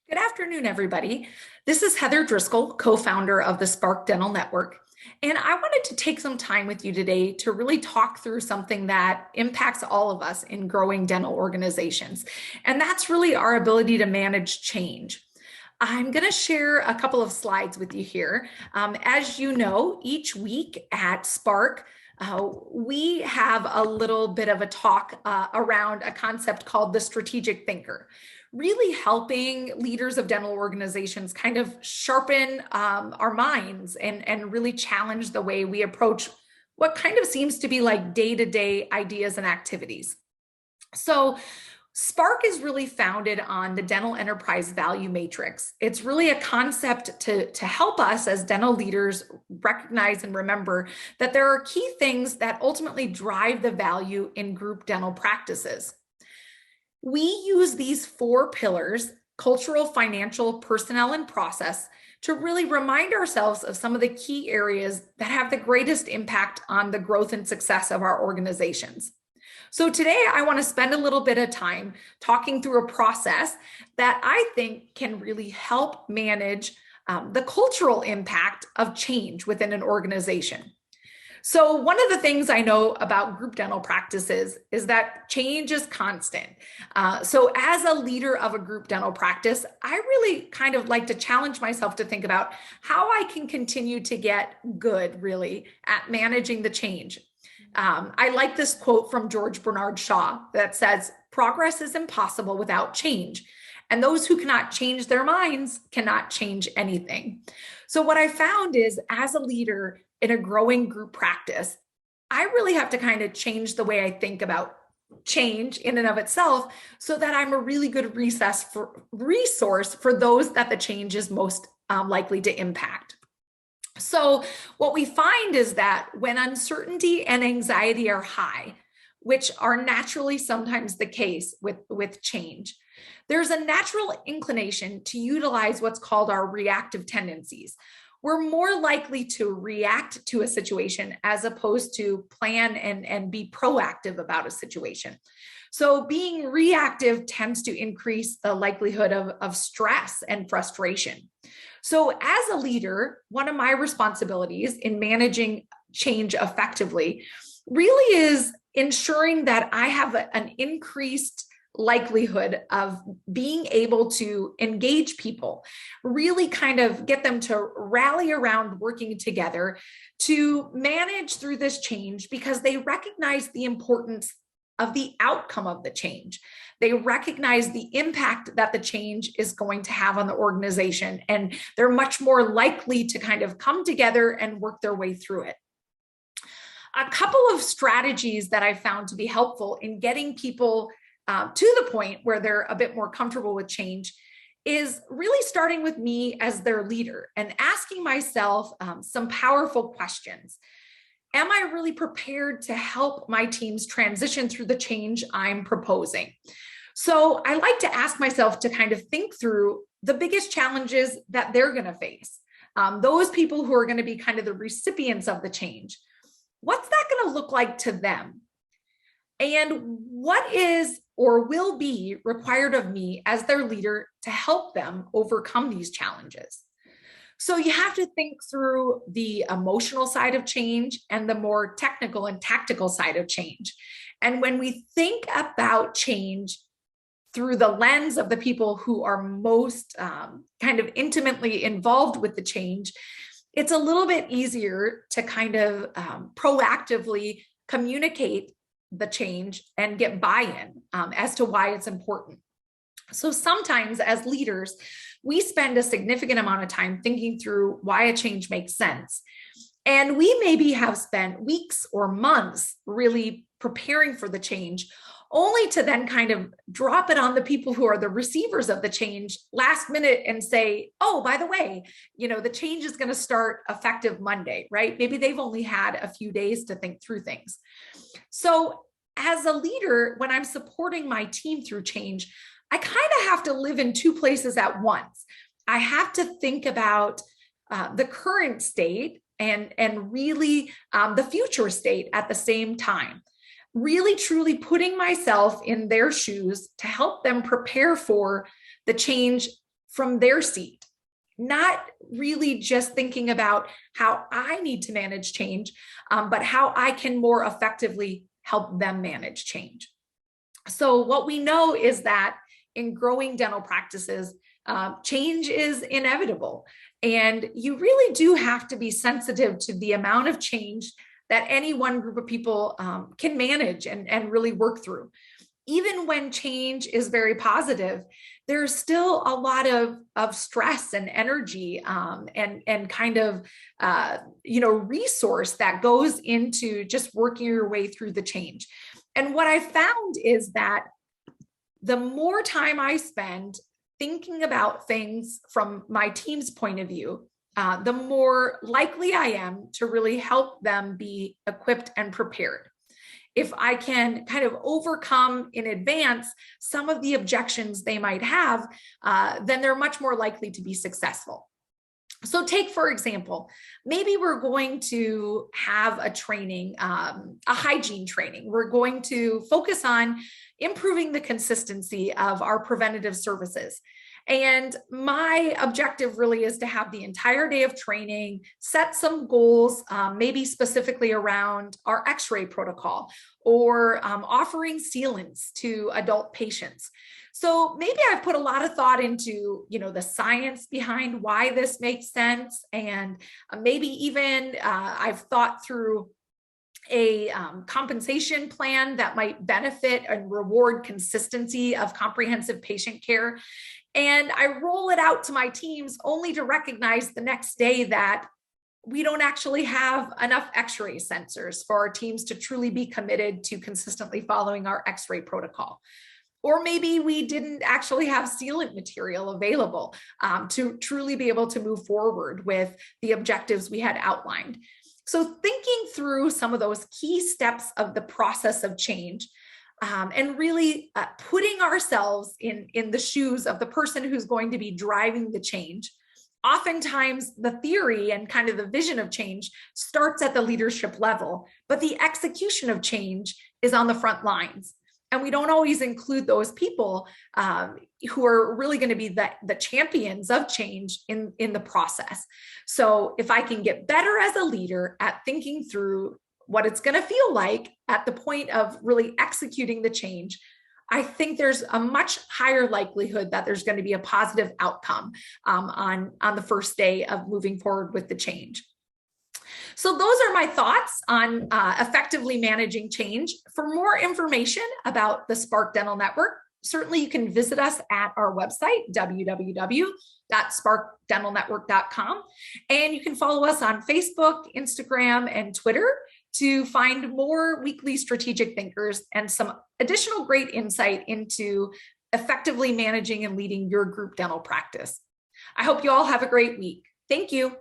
Good afternoon, everybody. This is Heather Driscoll, co-founder of the Spark Dental Network. And I wanted to take some time with you today to really talk through something that impacts all of us in growing dental organizations. And that's really our ability to manage change. I'm going to share a couple of slides with you here. As you know, each week at Spark, we have a little bit of a talk around a concept called the strategic thinker, really helping leaders of dental organizations kind of sharpen our minds and really challenge the way we approach what kind of seems to be like day-to-day ideas and activities. So Spark is really founded on the dental enterprise value matrix. It's really a concept to help us as dental leaders recognize and remember that there are key things that ultimately drive the value in group dental practices. We use these four pillars: cultural, financial, personnel, and process, to really remind ourselves of some of the key areas that have the greatest impact on the growth and success of our organizations. So today I want to spend a little bit of time talking through a process that I think can really help manage the cultural impact of change within an organization. So one of the things I know about group dental practices is that change is constant. So as a leader of a group dental practice, I really kind of like to challenge myself to think about how I can continue to get good, really, at managing the change. I like this quote from George Bernard Shaw that says, "Progress is impossible without change, and those who cannot change their minds cannot change anything." So what I found is, as a leader in a growing group practice, I really have to kind of change the way I think about change in and of itself so that I'm a really good resource for those that the change is most likely to impact. So what we find is that when uncertainty and anxiety are high, which are naturally sometimes the case with change, there's a natural inclination to utilize what's called our reactive tendencies. We're more likely to react to a situation as opposed to plan and be proactive about a situation. So being reactive tends to increase the likelihood of stress and frustration. So as a leader, one of my responsibilities in managing change effectively really is ensuring that I have an increased likelihood of being able to engage people, really kind of get them to rally around working together to manage through this change, because they recognize the importance of the outcome of the change. They recognize the impact that the change is going to have on the organization, and they're much more likely to kind of come together and work their way through it. A couple of strategies that I found to be helpful in getting people to the point where they're a bit more comfortable with change is really starting with me as their leader and asking myself some powerful questions. Am I really prepared to help my teams transition through the change I'm proposing? So I like to ask myself to kind of think through the biggest challenges that they're going to face. Those people who are going to be kind of the recipients of the change. What's that going to look like to them? And what is or will be required of me as their leader to help them overcome these challenges? So you have to think through the emotional side of change and the more technical and tactical side of change. And when we think about change through the lens of the people who are most kind of intimately involved with the change, it's a little bit easier to kind of proactively communicate the change and get buy-in as to why it's important. So sometimes as leaders, we spend a significant amount of time thinking through why a change makes sense. And we maybe have spent weeks or months really preparing for the change, only to then kind of drop it on the people who are the receivers of the change last minute and say, oh, by the way, the change is going to start effective Monday, right? Maybe they've only had a few days to think through things. So as a leader, when I'm supporting my team through change, I kind of have to live in two places at once. I have to think about the current state and really the future state at the same time. Really, truly putting myself in their shoes to help them prepare for the change from their seat, not really just thinking about how I need to manage change, but how I can more effectively help them manage change. So what we know is that in growing dental practices, change is inevitable. And you really do have to be sensitive to the amount of change that any one group of people can manage and really work through. Even when change is very positive, there's still a lot of stress and energy and kind of resource that goes into just working your way through the change. And what I found is that the more time I spend thinking about things from my team's point of view, the more likely I am to really help them be equipped and prepared. If I can kind of overcome in advance some of the objections they might have, then they're much more likely to be successful. So take, for example, maybe we're going to have a training, a hygiene training. We're going to focus on improving the consistency of our preventative services. And my objective really is to have the entire day of training, set some goals, maybe specifically around our x-ray protocol or offering sealants to adult patients. So maybe I've put a lot of thought into, the science behind why this makes sense. And maybe even I've thought through a compensation plan that might benefit and reward consistency of comprehensive patient care. And I roll it out to my teams only to recognize the next day that we don't actually have enough x-ray sensors for our teams to truly be committed to consistently following our x-ray protocol. Or maybe we didn't actually have sealant material available to truly be able to move forward with the objectives we had outlined. So thinking through some of those key steps of the process of change and really putting ourselves in the shoes of the person who's going to be driving the change. Oftentimes the theory and kind of the vision of change starts at the leadership level, but the execution of change is on the front lines. And we don't always include those people who are really going to be the champions of change in the process. So if I can get better as a leader at thinking through what it's going to feel like at the point of really executing the change, I think there's a much higher likelihood that there's going to be a positive outcome on the first day of moving forward with the change. So those are my thoughts on effectively managing change. For more information about the Spark Dental Network, certainly you can visit us at our website, www.sparkdentalnetwork.com. And you can follow us on Facebook, Instagram, and Twitter to find more weekly strategic thinkers and some additional great insight into effectively managing and leading your group dental practice. I hope you all have a great week. Thank you.